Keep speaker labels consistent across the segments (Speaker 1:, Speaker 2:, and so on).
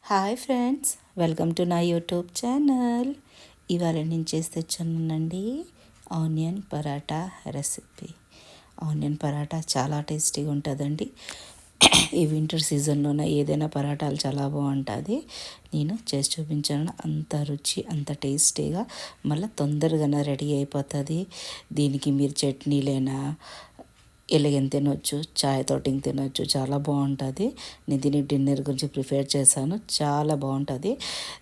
Speaker 1: Hi friends, welcome to నా YouTube channel. ఇవాళ నేను చేసి తెచ్చానండి onion paratha recipe. Onion paratha చాలా టేస్టీగా ఉంటుందండి. ఈ వింటర్ సీజన్లోనే ఏదైనా పరాటాలు చాలా బాగుంటుంది. నేను చేసి చూపించాను. అంత రుచి, అంత టేస్టీగా, మళ్ళీ తొందరగానే రెడీ అయిపోతుంది. దీనికి మీరు చట్నీలైనా ఎలాగని తినొచ్చు, చాయ్ తోటి తినొచ్చు, చాలా బాగుంటుంది. నేను దీన్ని డిన్నర్ గురించి ప్రిపేర్ చేశాను, చాలా బాగుంటుంది.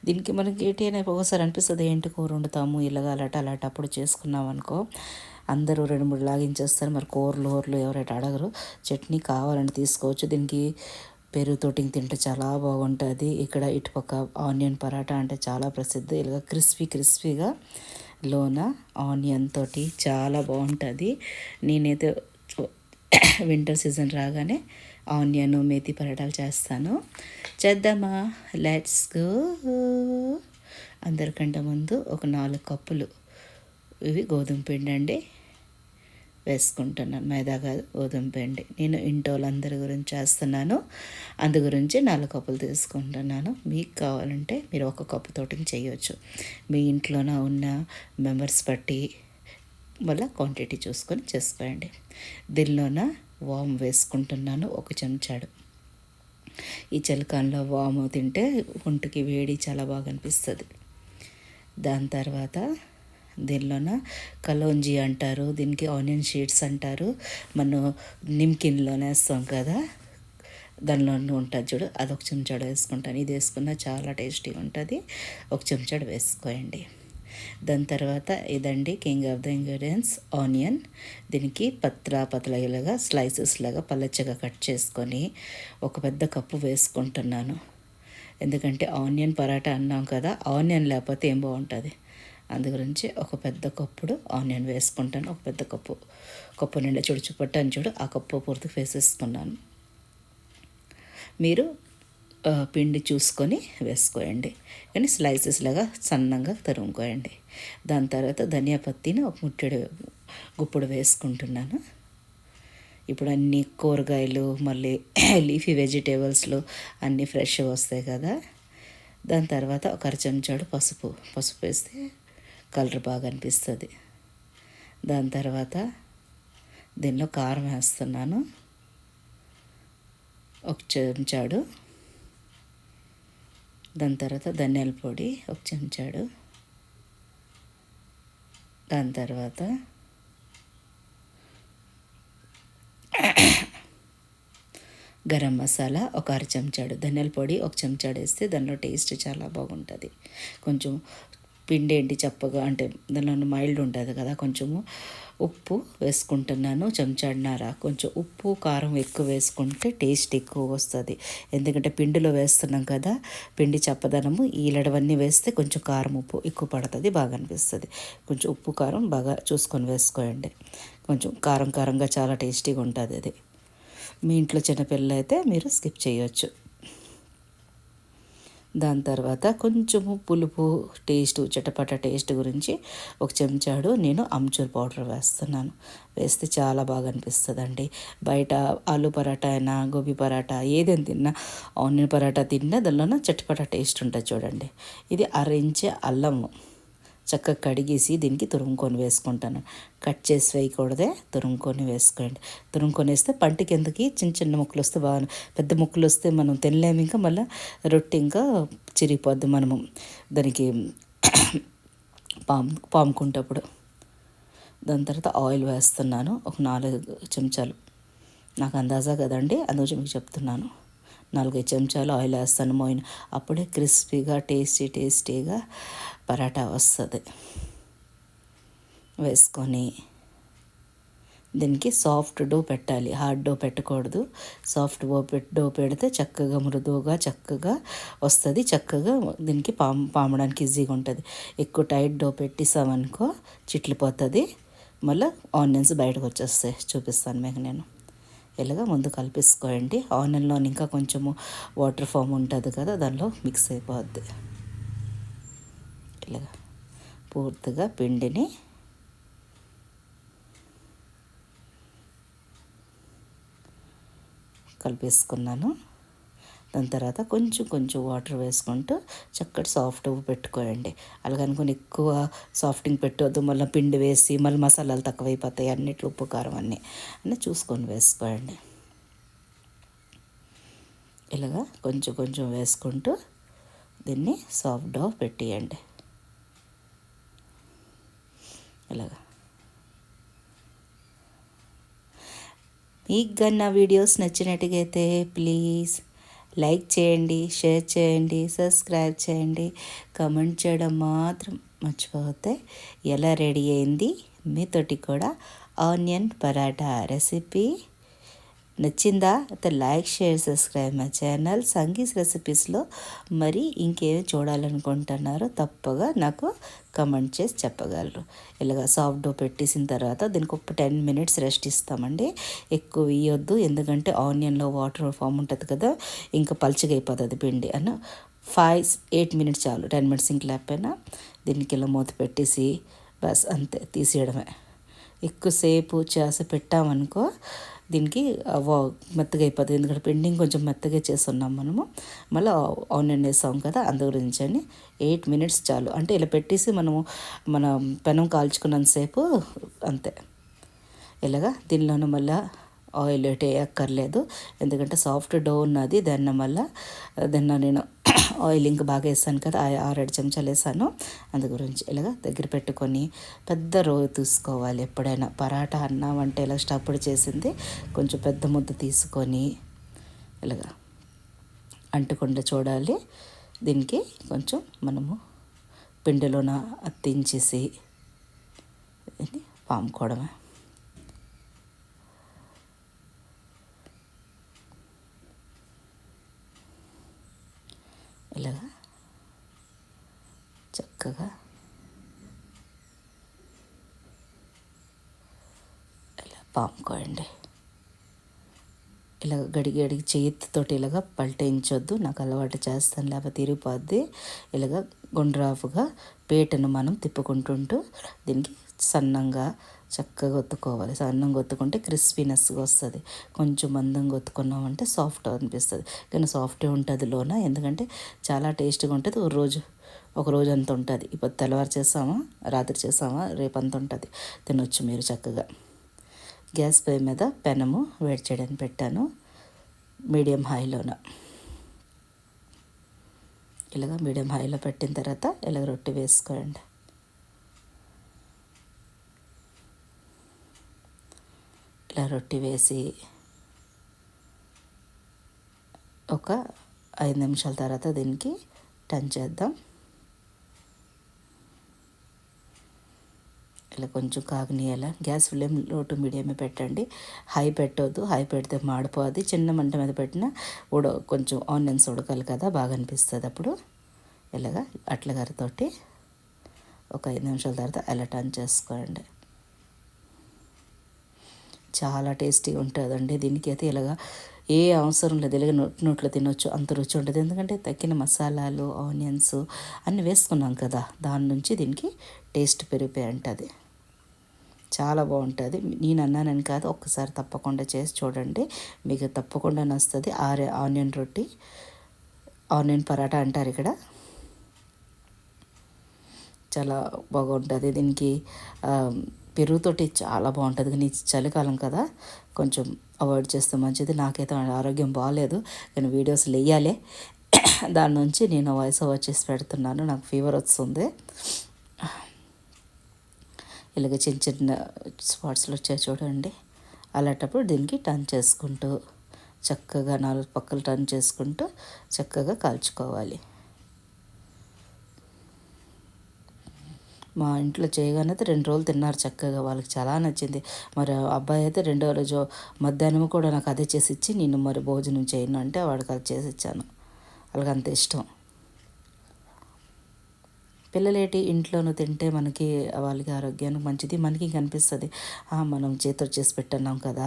Speaker 1: దీనికి మనకి ఏంటి అని ఒకసారి అనిపిస్తుంది, ఏంటి కూర వండుతాము ఇలాగ అలాంటప్పుడు చేసుకున్నాం అనుకో అందరూ 2-3 లాగించేస్తారు. మరి కూరలు ఎవరైతే అడగరు. చట్నీ కావాలని తీసుకోవచ్చు. దీనికి పెరుగుతోటి తింటే చాలా బాగుంటుంది. ఇక్కడ ఇటుపక్క ఆనియన్ పరాటా అంటే చాలా ప్రసిద్ధి. ఇలాగ క్రిస్పీగా లోన ఆనియన్ తోటి చాలా బాగుంటుంది. నేనైతే వింటర్ సీజన్ రాగానే ఆనియన్ మేతి పరాటాలు చేద్దామా? Let's go. అందరికంటే ముందు ఒక 4 కప్పులు ఇవి గోధుమ పిండి అండి వేసుకుంటున్నాను. మైదా కాదు, గోధుమ పిండి. నేను ఇంటోళ్ళందరి గురించి చేస్తున్నాను, అందు గురించి 4 కప్పులు తీసుకుంటున్నాను. మీకు కావాలంటే మీరు 1 కప్పుతోటి చేయవచ్చు. మీ ఇంట్లోన ఉన్న మెంబర్స్ బట్టి మళ్ళీ క్వాంటిటీ చూసుకొని చేసుకోండి. దీనిలోన వాము వేసుకుంటున్నాను, 1 చెంచాడు. ఈ చలికాలంలో వాము తింటే ఒంటికి వేడి చాలా బాగా అనిపిస్తుంది. దాని తర్వాత దీనిలోన కలోంజీ అంటారు, దీనికి ఆనియన్ షీట్స్ అంటారు. మనం నిమ్కిన్లోనే వేస్తాం కదా, దానిలో ఉంటుంది చూడు, అది 1 చెంచాడు వేసుకుంటాను. ఇది వేసుకున్న చాలా టేస్టీగా ఉంటుంది. 1 చెంచాడు వేసుకోండి. దాని తర్వాత ఇదండి king of the ingredients, onion. దీనికి పతలాగా స్లైసెస్ లాగా పలచగా కట్ చేసుకొని 1 పెద్ద కప్పు వేసుకుంటున్నాను. ఎందుకంటే ఆనియన్ పరాటా అన్నాం కదా, ఆనియన్ లేకపోతే ఏం బాగుంటుంది. అందు గురించి 1 పెద్ద కప్పుడు ఆనియన్ వేసుకుంటాను. 1 పెద్ద కప్పు నిండా చుట్టని చూడు, ఆ కప్పు పూర్తి వేసేసుకున్నాను. మీరు పిండి చూసుకొని వేసుకోండి, కానీ స్లైసెస్ లాగా సన్నంగా తరుముకోండి. దాని తర్వాత ధనియా పత్తిని 1 గుప్పుడు వేసుకుంటున్నాను. ఇప్పుడు అన్ని కూరగాయలు మళ్ళీ లీఫీ వెజిటేబుల్స్లో అన్నీ ఫ్రెష్గా వస్తాయి కదా. దాని తర్వాత 1 చెంచాడు పసుపు వేస్తే కలర్ బాగా అనిపిస్తుంది. దాని తర్వాత దీనిలో కారం వేస్తున్నాను, 1 చెంచాడు. దాని తర్వాత ధనియాల పొడి 1 చెంచాడు. దాని తర్వాత గరం మసాలా 1 అర చెంచాడు. ధనియాల పొడి 1 చెంచాడు వేస్తే దానిలో టేస్ట్ చాలా బాగుంటుంది. కొంచెం పిండి ఏంటి చప్పగా అంటే దానిలో మైల్డ్ ఉంటుంది కదా. కొంచెము ఉప్పు వేసుకుంటున్నాను, చెంచాడున్నర. కొంచెం ఉప్పు కారం ఎక్కువ వేసుకుంటే టేస్ట్ ఎక్కువ వస్తుంది. ఎందుకంటే పిండిలో వేస్తున్నాం కదా, పిండి చప్పదనము ఈలడవన్నీ వేస్తే కొంచెం కారం ఉప్పు ఎక్కువ పడుతుంది, బాగా అనిపిస్తుంది. కొంచెం ఉప్పు కారం బాగా చూసుకొని వేసుకోండి. కొంచెం కారంగా చాలా టేస్టీగా ఉంటుంది అది. మీ ఇంట్లో చిన్నపిల్లలు అయితే మీరు స్కిప్ చేయొచ్చు. దాని తర్వాత కొంచెము పులుపు టేస్ట్, చటపట టేస్ట్ గురించి 1 చెంచాడు నేను అమ్చూర్ పౌడర్ వేస్తున్నాను. వేస్తే చాలా బాగా అనిపిస్తుందండి. బయట ఆలు పరాటా అయినా గోబీ పరాటా ఏదైనా తిన్నా, ఆనియన్ పరాటా తిన్నా దానిలోన చటపట టేస్ట్ ఉంటుంది చూడండి. ఇది 1/2 ఇంచు అల్లము చక్కగా కడిగేసి దీనికి తురుముకొని వేసుకుంటాను. కట్ చేసి వేయకూడదే, తురుముకొని వేసుకోండి. తురుముకొని వేస్తే పంటికి ఎందుకు చిన్న ముక్కలు వస్తే బాగా, పెద్ద ముక్కలు వస్తే మనం తినలేము. ఇంకా మళ్ళీ రొట్టె ఇంకా చిరిగిపోద్ది మనము దానికి పాముకుంటప్పుడు. దాని తర్వాత ఆయిల్ వేస్తున్నాను, 4 చెంచాలు. నాకు అందాజా కదండి, అందుకు మీకు చెప్తున్నాను. 4-5 చెంచాలు ఆయిల్ వేస్తాను. మోయిన అప్పుడే క్రిస్పీగా టేస్టీగా పరాటా వస్తుంది. వేసుకొని దీనికి సాఫ్ట్ డో పెట్టాలి, హార్డ్ డో పెట్టకూడదు. సాఫ్ట్ డో పెడితే చక్కగా మృదువుగా చక్కగా వస్తుంది. చక్కగా దీనికి పామడానికి ఈజీగా ఉంటుంది. ఎక్కువ టైట్ డో పెట్టేసామనుకో చిట్లిపోతుంది, మళ్ళీ ఆనియన్స్ బయటకు వచ్చేస్తాయి. చూపిస్తాను మీకు నేను. ఇలాగా ముందు కలిపేసుకోండి. ఆనియన్లో ఇంకా కొంచెము వాటర్ ఫామ్ ఉంటుంది కదా, దానిలో మిక్స్ అయిపోద్ది. ఇలాగా పూర్తిగా పిండిని కలిపేసుకున్నాను. దాని తర్వాత కొంచెం కొంచెం వాటర్ వేసుకుంటూ చక్కటి సాఫ్ట్ పెట్టుకోండి. అలాగనుకుని ఎక్కువ సాఫ్టింగ్ పెట్టవద్దు, మళ్ళీ పిండి వేసి మళ్ళీ మసాలాలు తక్కువైపోతాయి, అన్నిట్లో ఉప్పు కారం అన్నీ చూసుకొని వేసుకోండి. ఇలాగా కొంచెం కొంచెం వేసుకుంటూ దీన్ని సాఫ్ట్ డో పెట్టేయండి. ఇలాగా మీకు కానీ నా వీడియోస్ నచ్చినట్టుగైతే ప్లీజ్ లైక్ చేయండి, షేర్ చేయండి, సబ్స్క్రైబ్ చేయండి, కామెంట్ చేయడం మాత్రం మర్చిపోతే. ఎలా రెడీ అయింది మీతోటి కూడా ఆనియన్ పరాటా రెసిపీ నచ్చిందా? అయితే like, share, subscribe my channel Sangee's రెసిపీస్లో. మరి ఇంకేమి చూడాలనుకుంటున్నారో తప్పగా నాకు కమెంట్ చేసి చెప్పగలరు. ఇలాగ సాఫ్ట్ డో పెట్టేసిన తర్వాత దీనికి ఒక 10 minutes రెస్ట్ ఇస్తామండి. ఎక్కువ ఇవ్వద్దు, ఎందుకంటే ఆనియన్లో వాటర్ ఫామ్ ఉంటుంది కదా, ఇంకా పల్చగా అయిపోతుంది పిండి అని. 5-8 minutes చాలు, 10 minutes ఇంక లేకపోయినా. దీనికి ఇలా మూత పెట్టేసి బస్ అంతే తీసేయడమే. ఎక్కువసేపు చేసి పెట్టామనుకో దీనికి మెత్తగా అయిపోతుంది, ఎందుకంటే పిండింగ్ కొంచెం మెత్తగా చేస్తున్నాం మనము, మళ్ళీ ఆనియన్ వేసాం కదా, అందు గురించి అని 8 minutes చాలు. అంటే ఇలా పెట్టేసి మనము మన పెనం కాల్చుకున్నంతసేపు అంతే. ఇలాగా దీనిలోనూ మళ్ళీ ఆయిల్ వేయక్కర్లేదు, ఎందుకంటే సాఫ్ట్ డో ఉన్నది. దాన్ని నేను ఆయిల్ ఇంకా బాగా వేసాను కదా, 6-7 చెంచాలు వేసాను. అందు గురించి ఇలాగ దగ్గర పెట్టుకొని పెద్ద తీసుకోవాలి. ఎప్పుడైనా పరాటా అన్నం అంటే ఇలా స్టప్పుడు చేసింది కొంచెం పెద్ద ముద్ద తీసుకొని ఇలాగ అంటకుండా చూడాలి. దీనికి కొంచెం మనము పిండిలోన అత్తించేసి పాముకోవడమే. ఇలాగా చక్కగా ఇలా పాముకోండి. ఇలాగ గడిగి చేతితోటి ఇలాగ పల్టించొద్దు, నాకు అలవాటు చేస్తాను, లేకపోతే తిరిగిపోద్ది. ఇలాగ గుండ్రాఫుగా పేటను మనం తిప్పుకుంటుంటూ దీనికి సన్నంగా చక్కగా ఒత్తుకోవాలి. సన్నంగా ఒత్తుకుంటే క్రిస్పీనెస్గా వస్తుంది. కొంచెం మందంగా ఒత్తుకున్నామంటే సాఫ్ట్ అనిపిస్తుంది, కానీ సాఫ్టే ఉంటుంది లోన, ఎందుకంటే చాలా టేస్ట్గా ఉంటుంది. ఒక రోజు అంత ఉంటుంది. ఇప్పుడు తెల్లవారు చేసామా, రాత్రి చేసామా, రేపు అంత ఉంటుంది, తినొచ్చు మీరు చక్కగా. గ్యాస్ పొయ్యి మీద పెనము వేడి చేయడానికి పెట్టాను, మీడియం హైలోన. ఇలాగ మీడియం హైలో పెట్టిన తర్వాత ఇలాగ రొట్టె వేసుకోండి. ఇలా రొట్టె వేసి ఒక 5 నిమిషాల తర్వాత దీనికి టర్న్ చేద్దాం. ఇలా కొంచెం కాగనీయాల. గ్యాస్ ఫ్లేమ్ లో టు మీడియమే పెట్టండి, హై పెట్టవద్దు. హై పెడితే మాడిపోద్ది. చిన్న మంట మీద పెట్టిన కొంచెం ఆనియన్స్ ఉడకాలి కదా, బాగా అనిపిస్తుంది అప్పుడు. ఇలాగా అట్ల గారితోటి ఒక 5 నిమిషాల తర్వాత అలా టర్న్ చేసుకోండి. చాలా టేస్టీగా ఉంటుందండి. దీనికి అయితే ఇలాగా ఏ అవసరం లేదు, ఇలాగ నోట్లో తినొచ్చు, అంత రుచి ఉంటుంది. ఎందుకంటే తక్కిన మసాలాలు, ఆనియన్స్ అన్నీ వేసుకున్నాం కదా, దాని నుంచి దీనికి టేస్ట్ పెరిగిపోయి ఉంటుంది. చాలా బాగుంటుంది. నేను అన్నానని కాదు, ఒక్కసారి తప్పకుండా చేసి చూడండి, మీకు తప్పకుండా నచ్చుతుంది. ఆనియన్ రొట్టి, ఆనియన్ పరాటా అంటారు ఇక్కడ. చాలా బాగుంటుంది. దీనికి పెరుగుతోటి చాలా బాగుంటుంది, కానీ చలికాలం కదా కొంచెం అవాయిడ్ చేస్తే మంచిది. నాకైతే ఆరోగ్యం బాగాలేదు, కానీ వీడియోస్ వేయాలి, దాని నుంచి నేను వాయిస్ ఓవర్ చేసి పెడుతున్నాను. నాకు ఫీవర్ వస్తుంది. ఇలాగ చిన్న చిన్న స్పాట్స్లో వచ్చాయి చూడండి. అలాంటప్పుడు దీనికి టర్న్ చేసుకుంటూ చక్కగా 4 పక్కలు టర్న్ చేసుకుంటూ చక్కగా కాల్చుకోవాలి. మా ఇంట్లో చేయగానే అయితే 2 రోజులు తిన్నారు చక్కగా, వాళ్ళకి చాలా నచ్చింది. మరి అబ్బాయి అయితే 2వ రోజు మధ్యాహ్నం కూడా నాకు అదే చేసి ఇచ్చి, నేను మరి భోజనం చేయను అంటే వాడికి అది చేసి ఇచ్చాను. వాళ్ళకి అంత ఇష్టం. పిల్లలేటి ఇంట్లోనూ తింటే మనకి వాళ్ళకి ఆరోగ్యానికి మంచిది, మనకి కనిపిస్తుంది మనం చేతితో చేసి పెట్టన్నాం కదా,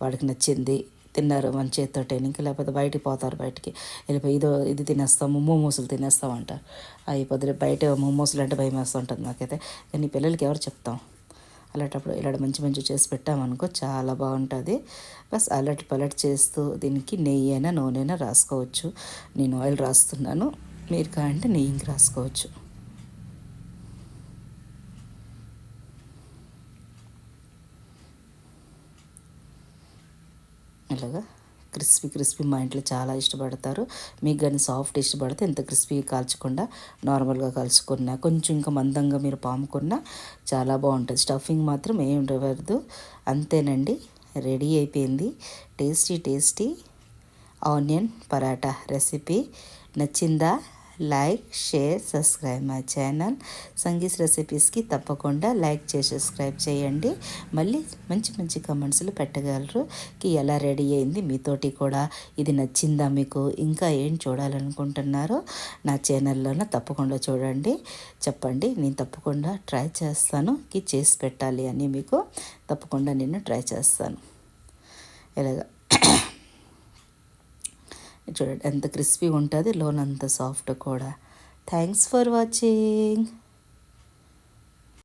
Speaker 1: వాడికి నచ్చింది, తిన్నారు మన చేతితోటే. ఇంకా లేకపోతే బయటికి పోతారు, బయటికి వెళ్ళిపోయి ఇది తినేస్తాము, మోమోసులు తినేస్తాం అంటారు. అయిపోతుంది. బయట మోమోసులు అంటే భయం వేస్తూ ఉంటుంది నాకైతే, కానీ పిల్లలకి ఎవరు చెప్తాం, అలాంటప్పుడు ఇలా మంచి మంచి చేసి పెట్టామనుకో చాలా బాగుంటుంది. బస్ అలటి పలటి చేస్తూ దీనికి నెయ్యి అయినా నూనె అయినా రాసుకోవచ్చు. నేను ఆయిల్ రాస్తున్నాను, మీరు కావాలంటే నెయ్యి రాసుకోవచ్చు. ఇలాగా క్రిస్పీ మా ఇంట్లో చాలా ఇష్టపడతారు. మీకు కానీ సాఫ్ట్ ఇష్టపడితే ఇంత క్రిస్పీ కాల్చకుండా నార్మల్గా కాల్చుకున్నా, కొంచెం ఇంకా మందంగా మీరు పాముకున్నా చాలా బాగుంటుంది. స్టఫింగ్ మాత్రం ఏం ఉండవద్దు. అంతేనండి, రెడీ అయిపోయింది టేస్టీ ఆనియన్ పరాటా రెసిపీ. నచ్చిందా? Like, share, subscribe my channel Sangee's రెసిపీస్కి తప్పకుండా లైక్ చేసి సబ్స్క్రైబ్ చేయండి. మళ్ళీ మంచి మంచి కమెంట్స్లు పెట్టగలరు ఎలా రెడీ అయింది, మీతోటి కూడా ఇది నచ్చిందా, మీకు ఇంకా ఏం చూడాలనుకుంటున్నారో నా ఛానల్లోనే తప్పకుండా చూడండి, చెప్పండి. నేను తప్పకుండా ట్రై చేస్తాను చేసి పెట్టాలి అని, మీకు తప్పకుండా నేను ట్రై చేస్తాను. ఇలాగా చూడండి ఎంత క్రిస్పీ ఉంటుంది, లోనంత సాఫ్ట్ కూడా. Thanks for watching.